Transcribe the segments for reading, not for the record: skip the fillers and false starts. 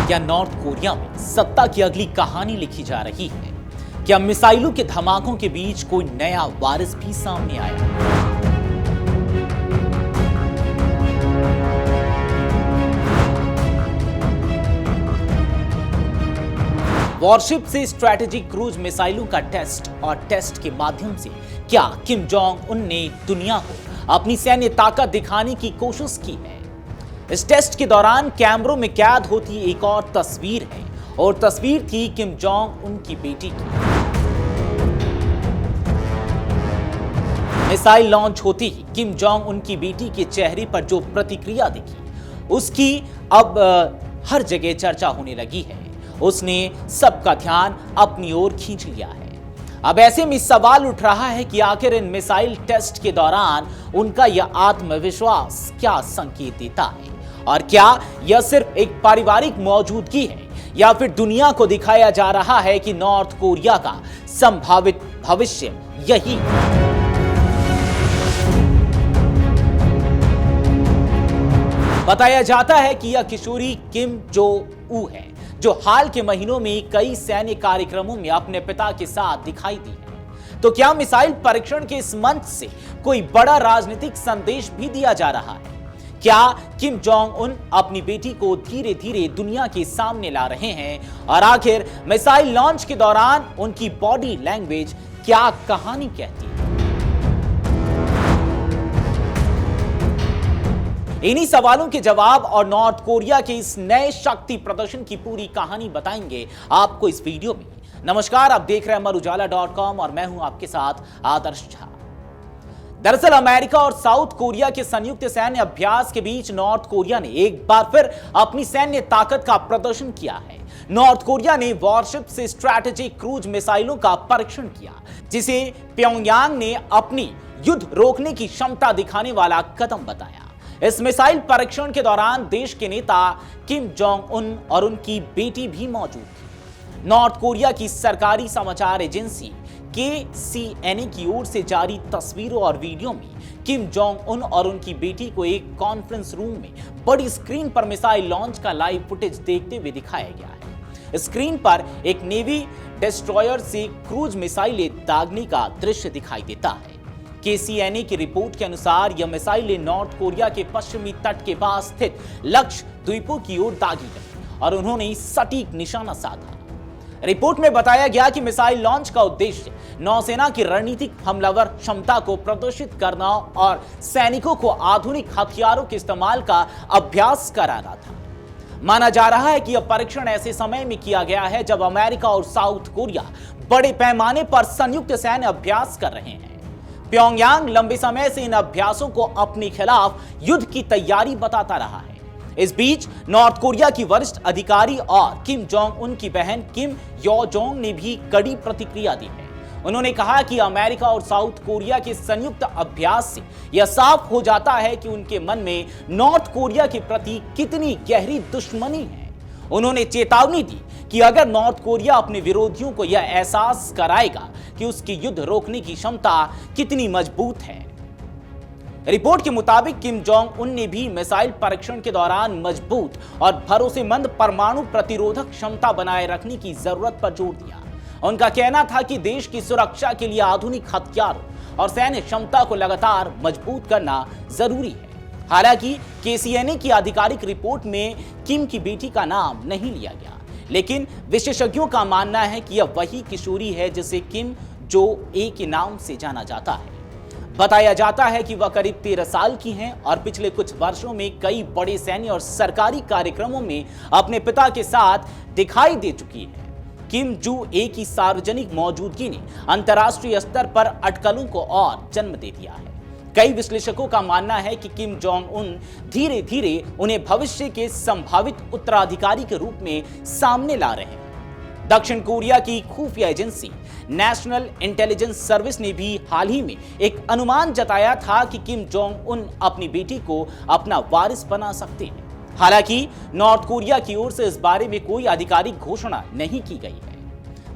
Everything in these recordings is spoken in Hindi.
क्या नॉर्थ कोरिया में सत्ता की अगली कहानी लिखी जा रही है? क्या मिसाइलों के धमाकों के बीच कोई नया वारिस भी सामने आया? वॉरशिप से स्ट्रैटेजिक क्रूज मिसाइलों का टेस्ट और टेस्ट के माध्यम से क्या किम जोंग उन ने दुनिया को अपनी सैन्य ताकत दिखाने की कोशिश की है? इस टेस्ट के दौरान कैमरों में कैद होती एक और तस्वीर है, और तस्वीर थी किम जोंग उनकी बेटी की। मिसाइल लॉन्च होती ही किम जोंग उनकी बेटी के चेहरे पर जो प्रतिक्रिया दिखी, उसकी अब हर जगह चर्चा होने लगी है। उसने सबका ध्यान अपनी ओर खींच लिया है। अब ऐसे में सवाल उठ रहा है कि आखिर इन मिसाइल टेस्ट के दौरान उनका यह आत्मविश्वास क्या संकेत देता है, और क्या यह सिर्फ एक पारिवारिक मौजूदगी है, या फिर दुनिया को दिखाया जा रहा है कि नॉर्थ कोरिया का संभावित भविष्य यही है। बताया जाता है कि यह किशोरी किम जो ऊ है, जो हाल के महीनों में कई सैन्य कार्यक्रमों में अपने पिता के साथ दिखाई दी है। तो क्या मिसाइल परीक्षण के इस मंच से कोई बड़ा राजनीतिक संदेश भी दिया जा रहा है? क्या किम जोंग उन अपनी बेटी को धीरे धीरे दुनिया के सामने ला रहे हैं? और आखिर मिसाइल लॉन्च के दौरान उनकी बॉडी लैंग्वेज क्या कहानी कहती है? इन्हीं सवालों के जवाब और नॉर्थ कोरिया के इस नए शक्ति प्रदर्शन की पूरी कहानी बताएंगे आपको इस वीडियो में। नमस्कार, आप देख रहे हैं अमरउजाला.com और मैं हूं आपके साथ आदर्श झा। दरअसल अमेरिका और साउथ कोरिया के संयुक्त सैन्य अभ्यास के बीच नॉर्थ कोरिया ने एक बार फिर अपनी सैन्य ताकत का प्रदर्शन किया है। नॉर्थ कोरिया ने वॉरशिप से स्ट्रैटेजिक क्रूज मिसाइलों का परीक्षण किया, जिसे प्योंगयांग ने अपनी युद्ध रोकने की क्षमता दिखाने वाला कदम बताया। इस मिसाइल परीक्षण के दौरान देश के नेता किम जोंग उन और उनकी बेटी भी मौजूद थी। नॉर्थ कोरिया की सरकारी समाचार एजेंसी KCNA की ओर से जारी तस्वीरों और वीडियो में किम जोंग उन और उनकी बेटी को एक कॉन्फ्रेंस रूम में बड़ी स्क्रीन पर मिसाइल लॉन्च का लाइव फुटेज देखते हुए दिखाया गया है। स्क्रीन पर एक नेवी डिस्ट्रॉयर से क्रूज मिसाइलें दागने का दृश्य दिखाई देता है। KCNA की रिपोर्ट के अनुसार यह मिसाइलें नॉर्थ कोरिया के पश्चिमी तट के पास स्थित लक्ष्य द्वीपों की ओर दागी गई और उन्होंने सटीक निशाना साधा। रिपोर्ट में बताया गया कि मिसाइल लॉन्च का उद्देश्य नौसेना की रणनीतिक हमलावर क्षमता को प्रदर्शित करना और सैनिकों को आधुनिक हथियारों के इस्तेमाल का अभ्यास कराना था। माना जा रहा है कि यह परीक्षण ऐसे समय में किया गया है जब अमेरिका और साउथ कोरिया बड़े पैमाने पर संयुक्त सैन्य अभ्यास कर रहे हैं। प्योंगयांग लंबे समय से इन अभ्यासों को अपने खिलाफ युद्ध की तैयारी बताता रहा है। इस बीच नॉर्थ कोरिया की वरिष्ठ अधिकारी और किम जोंग उन की बहन किम यो जोंग ने भी कड़ी प्रतिक्रिया दी है। उन्होंने कहा कि अमेरिका और साउथ कोरिया के संयुक्त अभ्यास से यह साफ हो जाता है कि उनके मन में नॉर्थ कोरिया के प्रति कितनी गहरी दुश्मनी है। उन्होंने चेतावनी दी कि अगर नॉर्थ कोरिया अपने विरोधियों को यह एहसास कराएगा कि उसकी युद्ध रोकने की क्षमता कितनी मजबूत है। रिपोर्ट के मुताबिक किम जोंग उन ने भी मिसाइल परीक्षण के दौरान मजबूत और भरोसेमंद परमाणु प्रतिरोधक क्षमता बनाए रखने की जरूरत पर जोर दिया। उनका कहना था कि देश की सुरक्षा के लिए आधुनिक हथियारों और सैन्य क्षमता को लगातार मजबूत करना जरूरी है। हालांकि KCNA की आधिकारिक रिपोर्ट में किम की बेटी का नाम नहीं लिया गया, लेकिन विशेषज्ञों का मानना है कि यह वही किशोरी है जिसे किम जो ए के नाम से जाना जाता है। बताया जाता है कि वह करीब 13 साल की हैं और पिछले कुछ वर्षों में कई बड़े सैन्य और सरकारी कार्यक्रमों में अपने पिता के साथ दिखाई दे चुकी है। किम जू ए की सार्वजनिक मौजूदगी ने अंतर्राष्ट्रीय स्तर पर अटकलों को और जन्म दे दिया है। कई विश्लेषकों का मानना है कि किम जोंग उन धीरे धीरे उन्हें भविष्य के संभावित उत्तराधिकारी के रूप में सामने ला रहे हैं। दक्षिण कोरिया की खुफिया एजेंसी नेशनल इंटेलिजेंस सर्विस ने भी हाल ही में एक अनुमान जताया था कि किम जोंग उन अपनी बेटी को अपना वारिस बना सकते हैं। हालांकि नॉर्थ कोरिया की ओर से इस बारे में कोई आधिकारिक घोषणा नहीं की गई है।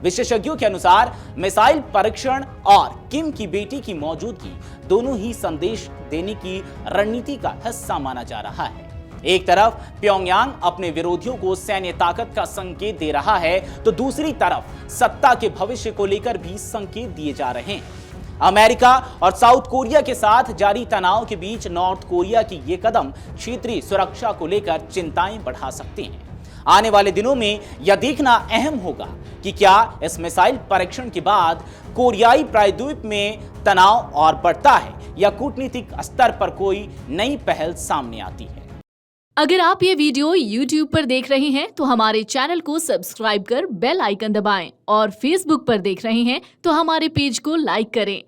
विशेषज्ञों के अनुसार मिसाइल परीक्षण और किम की बेटी की मौजूदगी दोनों ही संदेश देने की रणनीति का हिस्सा माना जा रहा है। एक तरफ प्योंगयांग अपने विरोधियों को सैन्य ताकत का संकेत दे रहा है, तो दूसरी तरफ सत्ता के भविष्य को लेकर भी संकेत दिए जा रहे हैं। अमेरिका और साउथ कोरिया के साथ जारी तनाव के बीच नॉर्थ कोरिया की ये कदम क्षेत्रीय सुरक्षा को लेकर चिंताएं बढ़ा सकते हैं। आने वाले दिनों में यह देखना अहम होगा कि क्या इस मिसाइल परीक्षण के बाद कोरियाई प्रायद्वीप में तनाव और बढ़ता है या कूटनीतिक स्तर पर कोई नई पहल सामने आती है। अगर आप ये वीडियो YouTube पर देख रहे हैं तो हमारे चैनल को सब्सक्राइब कर बेल आइकन दबाएं और Facebook पर देख रहे हैं तो हमारे पेज को लाइक करें।